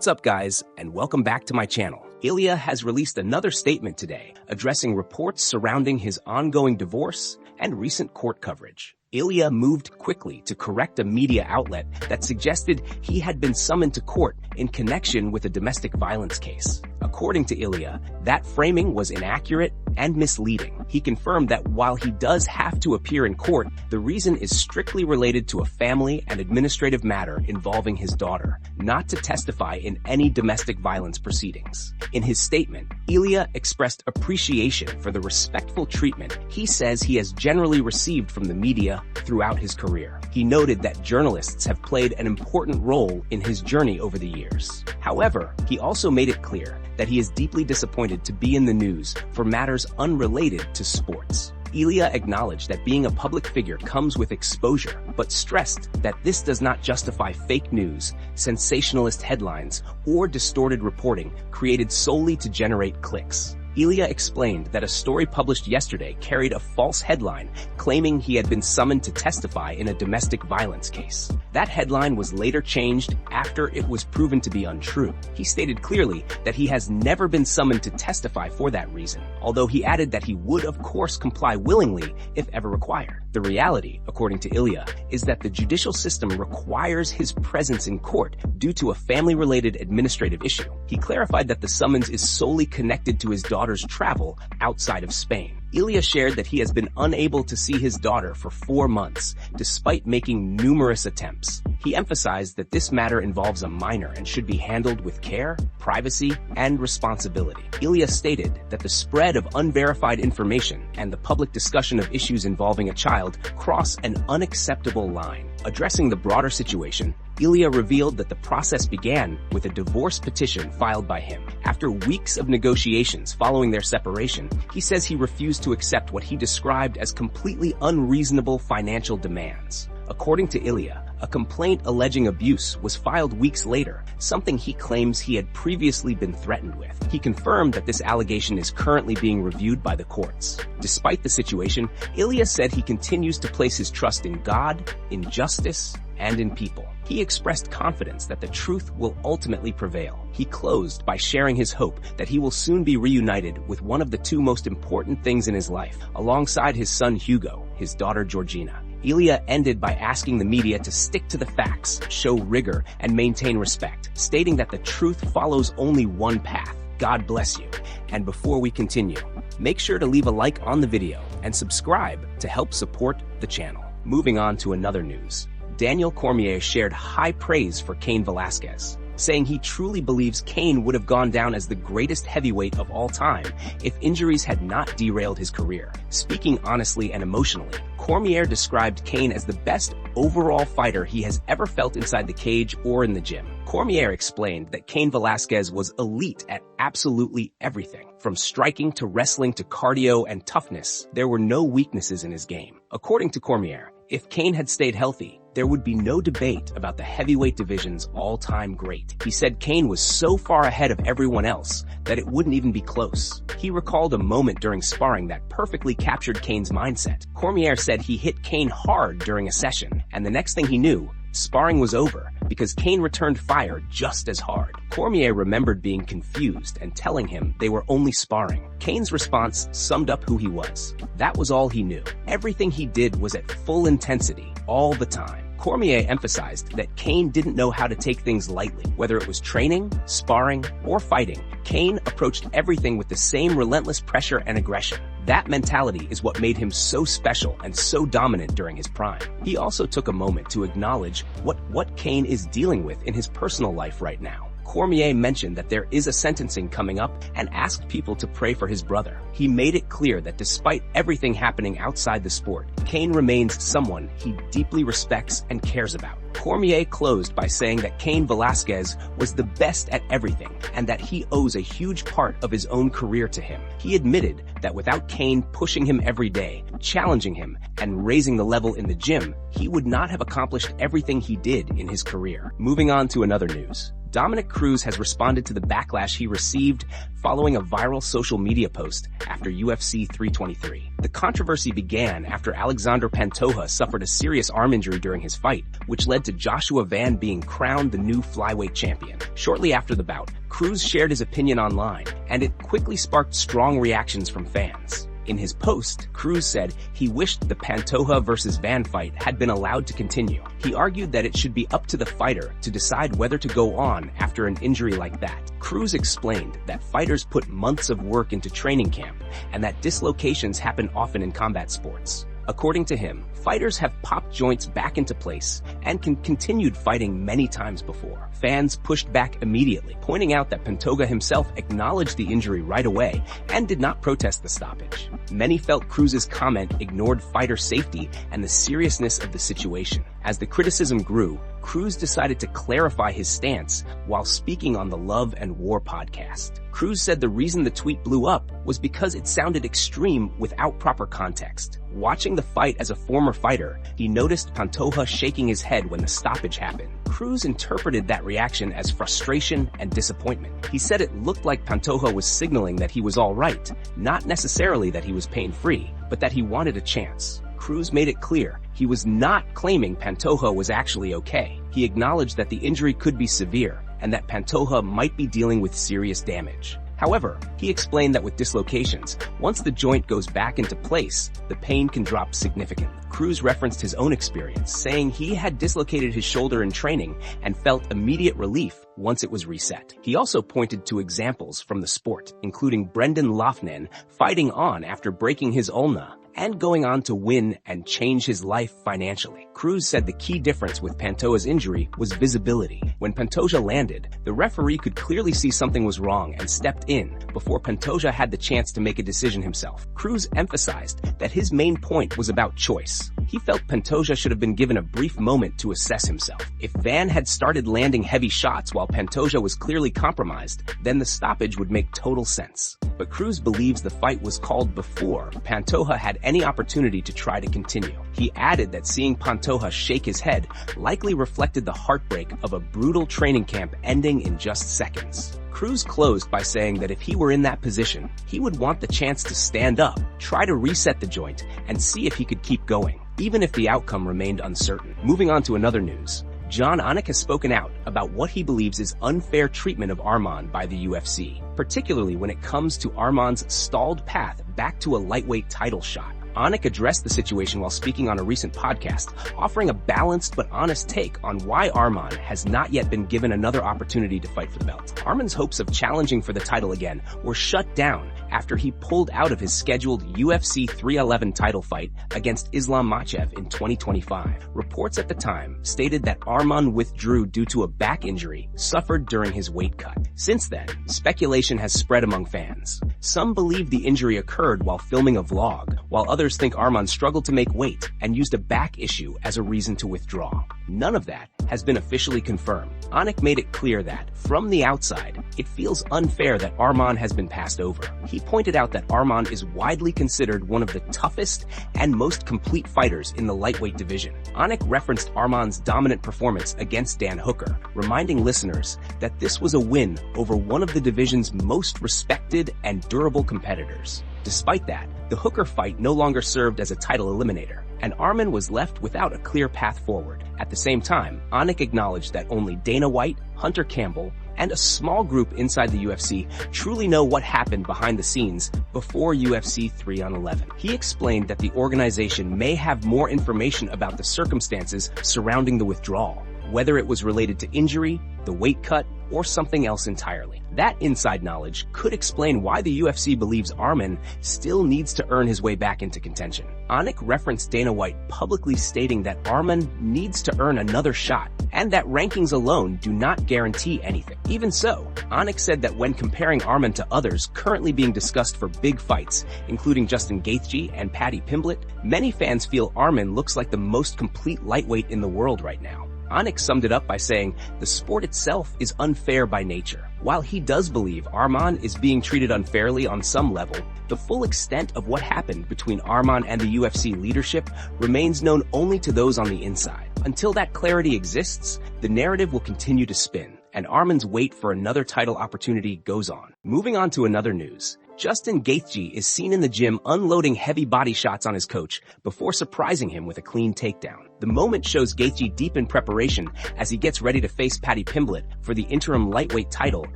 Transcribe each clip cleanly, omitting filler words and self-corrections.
What's up, guys, and welcome back to my channel. Ilia has released another statement today, addressing reports surrounding his ongoing divorce and recent court coverage. Ilia moved quickly to correct a media outlet that suggested he had been summoned to court in connection with a domestic violence case. According to Ilia, that framing was inaccurate and misleading. He confirmed that while he does have to appear in court, the reason is strictly related to a family and administrative matter involving his daughter, not to testify in any domestic violence proceedings. In his statement, Ilia expressed appreciation for the respectful treatment he says he has generally received from the media throughout his career. He noted that journalists have played an important role in his journey over the years. However, he also made it clear that he is deeply disappointed to be in the news for matters unrelated to sports. Ilia acknowledged that being a public figure comes with exposure, but stressed that this does not justify fake news, sensationalist headlines, or distorted reporting created solely to generate clicks. Ilia explained that a story published yesterday carried a false headline claiming he had been summoned to testify in a domestic violence case. That headline was later changed after it was proven to be untrue. He stated clearly that he has never been summoned to testify for that reason, although he added that he would of course comply willingly if ever required. The reality, according to Ilia, is that the judicial system requires his presence in court due to a family-related administrative issue. He clarified that the summons is solely connected to his daughter's travel outside of Spain. Ilia shared that he has been unable to see his daughter for 4 months, despite making numerous attempts. He emphasized that this matter involves a minor and should be handled with care, privacy, and responsibility. Ilia stated that the spread of unverified information and the public discussion of issues involving a child cross an unacceptable line. Addressing the broader situation, Ilia revealed that the process began with a divorce petition filed by him. After weeks of negotiations following their separation, he says he refused to accept what he described as completely unreasonable financial demands. According to Ilia, a complaint alleging abuse was filed weeks later, something he claims he had previously been threatened with. He confirmed that this allegation is currently being reviewed by the courts. Despite the situation, Ilia said he continues to place his trust in God, in justice, and in people. He expressed confidence that the truth will ultimately prevail. He closed by sharing his hope that he will soon be reunited with one of the two most important things in his life, alongside his son Hugo, his daughter Georgina. Ilia ended by asking the media to stick to the facts, show rigor, and maintain respect, stating that the truth follows only one path. God bless you. And before we continue, make sure to leave a like on the video and subscribe to help support the channel. Moving on to another news. Daniel Cormier shared high praise for Cain Velasquez, saying he truly believes Cain would have gone down as the greatest heavyweight of all time if injuries had not derailed his career. Speaking honestly and emotionally, Cormier described Cain as the best overall fighter he has ever felt inside the cage or in the gym. Cormier explained that Cain Velasquez was elite at absolutely everything. From striking to wrestling to cardio and toughness, there were no weaknesses in his game. According to Cormier, if Cain had stayed healthy, there would be no debate about the heavyweight division's all-time great. He said Cain was so far ahead of everyone else that it wouldn't even be close. He recalled a moment during sparring that perfectly captured Cain's mindset. Cormier said he hit Cain hard during a session, and the next thing he knew, sparring was over because Cain returned fire just as hard. Cormier remembered being confused and telling him they were only sparring. Cain's response summed up who he was. That was all he knew. Everything he did was at full intensity, all the time. Cormier emphasized that Cain didn't know how to take things lightly. Whether it was training, sparring, or fighting, Cain approached everything with the same relentless pressure and aggression. That mentality is what made him so special and so dominant during his prime. He also took a moment to acknowledge what Cain is dealing with in his personal life right now. Cormier mentioned that there is a sentencing coming up and asked people to pray for his brother. He made it clear that despite everything happening outside the sport, Cain remains someone he deeply respects and cares about. Cormier closed by saying that Cain Velasquez was the best at everything and that he owes a huge part of his own career to him. He admitted that without Cain pushing him every day, challenging him, and raising the level in the gym, he would not have accomplished everything he did in his career. Moving on to another news. Dominick Cruz has responded to the backlash he received following a viral social media post after UFC 323. The controversy began after Alexander Pantoja suffered a serious arm injury during his fight, which led to Joshua Van being crowned the new flyweight champion. Shortly after the bout, Cruz shared his opinion online, and it quickly sparked strong reactions from fans. In his post, Cruz said he wished the Pantoja versus Van fight had been allowed to continue. He argued that it should be up to the fighter to decide whether to go on after an injury like that. Cruz explained that fighters put months of work into training camp and that dislocations happen often in combat sports. According to him, fighters have popped joints back into place and continued fighting many times before. Fans pushed back immediately, pointing out that Pantoja himself acknowledged the injury right away and did not protest the stoppage. Many felt Cruz's comment ignored fighter safety and the seriousness of the situation. As the criticism grew, Cruz decided to clarify his stance while speaking on the Love and War podcast. Cruz said the reason the tweet blew up was because it sounded extreme without proper context. Watching the fight as a former fighter, he noticed Pantoja shaking his head when the stoppage happened. Cruz interpreted that reaction as frustration and disappointment. He said it looked like Pantoja was signaling that he was all right, not necessarily that he was pain-free, but that he wanted a chance. Cruz made it clear he was not claiming Pantoja was actually okay. He acknowledged that the injury could be severe and that Pantoja might be dealing with serious damage. However, he explained that with dislocations, once the joint goes back into place, the pain can drop significantly. Cruz referenced his own experience, saying he had dislocated his shoulder in training and felt immediate relief once it was reset. He also pointed to examples from the sport, including Brendan Loughnane fighting on after breaking his ulna and going on to win and change his life financially. Cruz said the key difference with Pantoja's injury was visibility. When Pantoja landed, the referee could clearly see something was wrong and stepped in before Pantoja had the chance to make a decision himself. Cruz emphasized that his main point was about choice. He felt Pantoja should have been given a brief moment to assess himself. If Van had started landing heavy shots while Pantoja was clearly compromised, then the stoppage would make total sense. But Cruz believes the fight was called before Pantoja had any opportunity to try to continue. He added that seeing Pantoja shake his head likely reflected the heartbreak of a brutal training camp ending in just seconds. Cruz closed by saying that if he were in that position, he would want the chance to stand up, try to reset the joint, and see if he could keep going, even if the outcome remained uncertain. Moving on to another news. Anik has spoken out about what he believes is unfair treatment of Arman by the UFC, particularly when it comes to Arman's stalled path back to a lightweight title shot. Anik addressed the situation while speaking on a recent podcast, offering a balanced but honest take on why Arman has not yet been given another opportunity to fight for the belt. Arman's hopes of challenging for the title again were shut down after he pulled out of his scheduled UFC 311 title fight against Islam Makhachev in 2025. Reports at the time stated that Arman withdrew due to a back injury suffered during his weight cut. Since then, speculation has spread among fans. Some believe the injury occurred while filming a vlog, while others think Arman struggled to make weight and used a back issue as a reason to withdraw. None of that has been officially confirmed. Anik made it clear that, from the outside, it feels unfair that Arman has been passed over. He pointed out that Arman is widely considered one of the toughest and most complete fighters in the lightweight division. Anik referenced Arman's dominant performance against Dan Hooker, reminding listeners that this was a win over one of the division's most respected and durable competitors. Despite that, the Hooker fight no longer served as a title eliminator, and Arman was left without a clear path forward. At the same time, Anik acknowledged that only Dana White, Hunter Campbell, and a small group inside the UFC truly know what happened behind the scenes before UFC 311. He explained that the organization may have more information about the circumstances surrounding the withdrawal, whether it was related to injury, the weight cut, or something else entirely. That inside knowledge could explain why the UFC believes Arman still needs to earn his way back into contention. Anik referenced Dana White publicly stating that Arman needs to earn another shot, and that rankings alone do not guarantee anything. Even so, Anik said that when comparing Arman to others currently being discussed for big fights, including Justin Gaethje and Paddy Pimblett, many fans feel Arman looks like the most complete lightweight in the world right now. Anik summed it up by saying the sport itself is unfair by nature. While he does believe Arman is being treated unfairly on some level, the full extent of what happened between Arman and the UFC leadership remains known only to those on the inside. Until that clarity exists, the narrative will continue to spin, and Arman's wait for another title opportunity goes on. Moving on to another news. Justin Gaethje is seen in the gym unloading heavy body shots on his coach before surprising him with a clean takedown. The moment shows Gaethje deep in preparation as he gets ready to face Paddy Pimblett for the interim lightweight title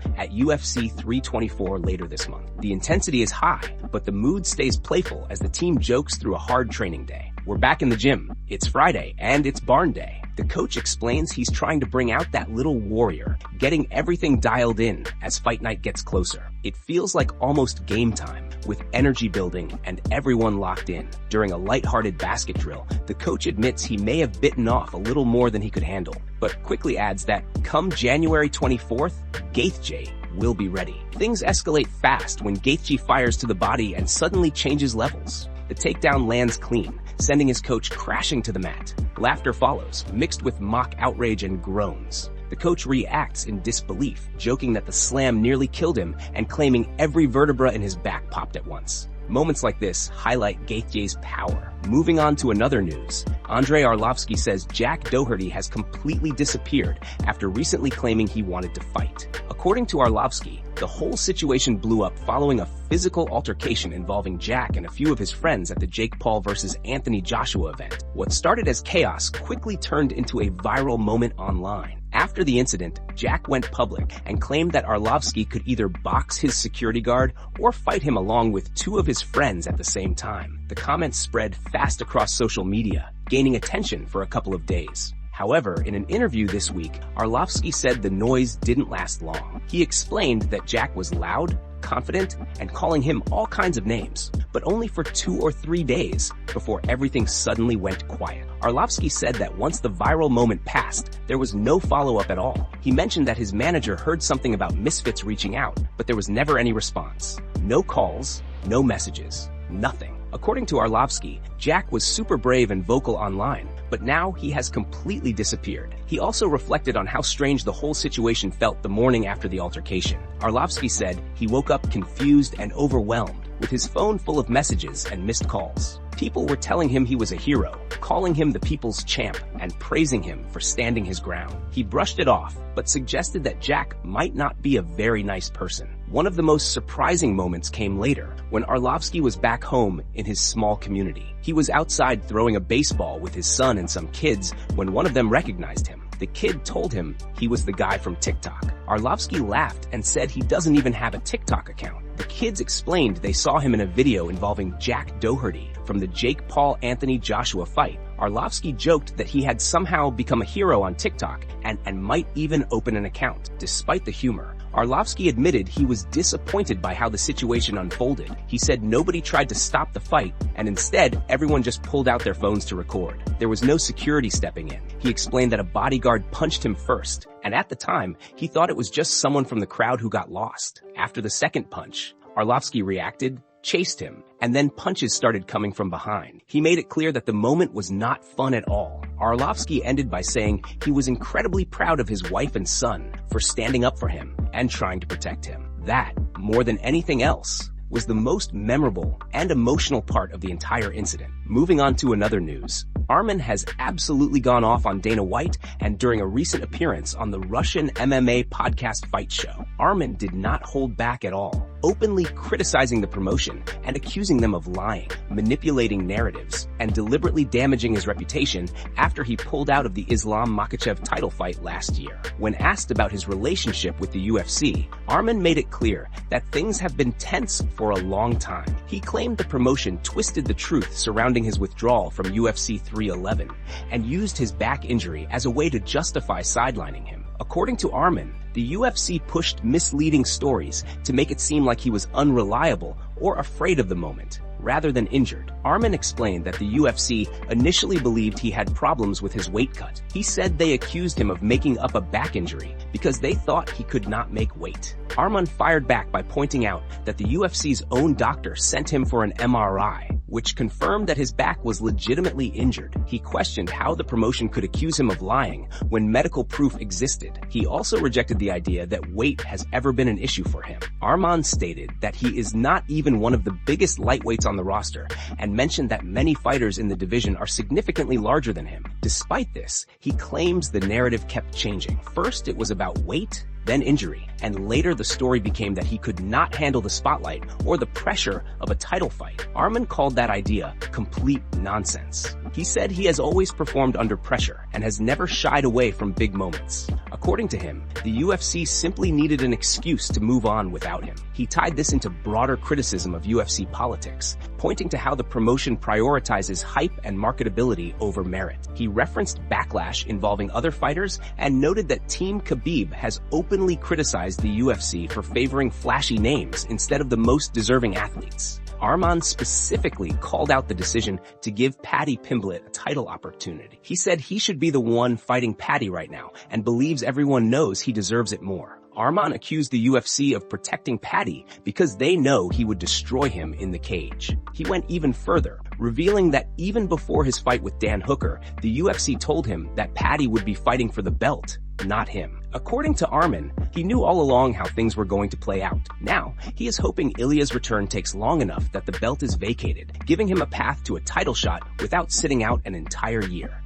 at UFC 324 later this month. The intensity is high, but the mood stays playful as the team jokes through a hard training day. We're back in the gym. It's Friday, and it's barn day. The coach explains he's trying to bring out that little warrior, getting everything dialed in as fight night gets closer. It feels like almost game time, with energy building and everyone locked in. During a lighthearted basket drill, the coach admits he may have bitten off a little more than he could handle, but quickly adds that come January 24th, Gaethje will be ready. Things escalate fast when Gaethje fires to the body and suddenly changes levels. The takedown lands clean, sending his coach crashing to the mat. Laughter follows, mixed with mock outrage and groans. The coach reacts in disbelief, joking that the slam nearly killed him and claiming every vertebra in his back popped at once. Moments like this highlight Gaethje's power. Moving on to another news. Andrei Arlovski says Jack Doherty has completely disappeared after recently claiming he wanted to fight. According to Arlovski, the whole situation blew up following a physical altercation involving Jack and a few of his friends at the Jake Paul vs. Anthony Joshua event. What started as chaos quickly turned into a viral moment online. After the incident, Jack went public and claimed that Arlovski could either box his security guard or fight him along with two of his friends at the same time. The comments spread fast across social media, gaining attention for a couple of days. However, in an interview this week, Arlovski said the noise didn't last long. He explained that Jack was loud, confident, and calling him all kinds of names, but only for 2 or 3 days before everything suddenly went quiet. Arlovski said that once the viral moment passed, there was no follow-up at all. He mentioned that his manager heard something about misfits reaching out, but there was never any response. No calls, no messages, nothing. According to Arlovski, Jack was super brave and vocal online, but now he has completely disappeared. He also reflected on how strange the whole situation felt the morning after the altercation. Arlovski said he woke up confused and overwhelmed, with his phone full of messages and missed calls. People were telling him he was a hero, calling him the people's champ, and praising him for standing his ground. He brushed it off, but suggested that Jack might not be a very nice person. One of the most surprising moments came later, when Arlovski was back home in his small community. He was outside throwing a baseball with his son and some kids when one of them recognized him. The kid told him he was the guy from TikTok. Arlovski laughed and said he doesn't even have a TikTok account. The kids explained they saw him in a video involving Jack Doherty from the Jake Paul-Anthony Joshua fight. Arlovski joked that he had somehow become a hero on TikTok and might even open an account. Despite the humor, Arlovski admitted he was disappointed by how the situation unfolded. He said nobody tried to stop the fight, and instead, everyone just pulled out their phones to record. There was no security stepping in. He explained that a bodyguard punched him first, and at the time, he thought it was just someone from the crowd who got lost. After the second punch, Arlovski reacted, chased him, and then punches started coming from behind. He made it clear that the moment was not fun at all. Arlovski ended by saying he was incredibly proud of his wife and son for standing up for him and trying to protect him. That, more than anything else, was the most memorable and emotional part of the entire incident. Moving on to another news. Arman has absolutely gone off on Dana White and during a recent appearance on the Russian MMA podcast Fight Show. Arman did not hold back at all, openly criticizing the promotion and accusing them of lying, manipulating narratives, and deliberately damaging his reputation after he pulled out of the Islam Makhachev title fight last year. When asked about his relationship with the UFC, Arman made it clear that things have been tense for a long time. He claimed the promotion twisted the truth surrounding his withdrawal from UFC 311 and used his back injury as a way to justify sidelining him. According to Arman, the UFC pushed misleading stories to make it seem like he was unreliable or afraid of the moment, rather than injured. Arman explained that the UFC initially believed he had problems with his weight cut. He said they accused him of making up a back injury because they thought he could not make weight. Arman fired back by pointing out that the UFC's own doctor sent him for an MRI, which confirmed that his back was legitimately injured. He questioned how the promotion could accuse him of lying when medical proof existed. He also rejected the idea that weight has ever been an issue for him. Arman stated that he is not even one of the biggest lightweights on the roster and mentioned that many fighters in the division are significantly larger than him. Despite this, he claims the narrative kept changing. First, it was about weight, then injury, and later the story became that he could not handle the spotlight or the pressure of a title fight. Arman called that idea complete nonsense. He said he has always performed under pressure and has never shied away from big moments. According to him, the UFC simply needed an excuse to move on without him. He tied this into broader criticism of UFC politics, pointing to how the promotion prioritizes hype and marketability over merit. He referenced backlash involving other fighters and noted that Team Khabib has openly criticized the UFC for favoring flashy names instead of the most deserving athletes. Arman specifically called out the decision to give Paddy Pimblett a title opportunity. He said he should be the one fighting Paddy right now and believes everyone knows he deserves it more. Arman accused the UFC of protecting Paddy because they know he would destroy him in the cage. He went even further, revealing that even before his fight with Dan Hooker, the UFC told him that Paddy would be fighting for the belt, not him. According to Arman, he knew all along how things were going to play out. Now, he is hoping Ilia's return takes long enough that the belt is vacated, giving him a path to a title shot without sitting out an entire year.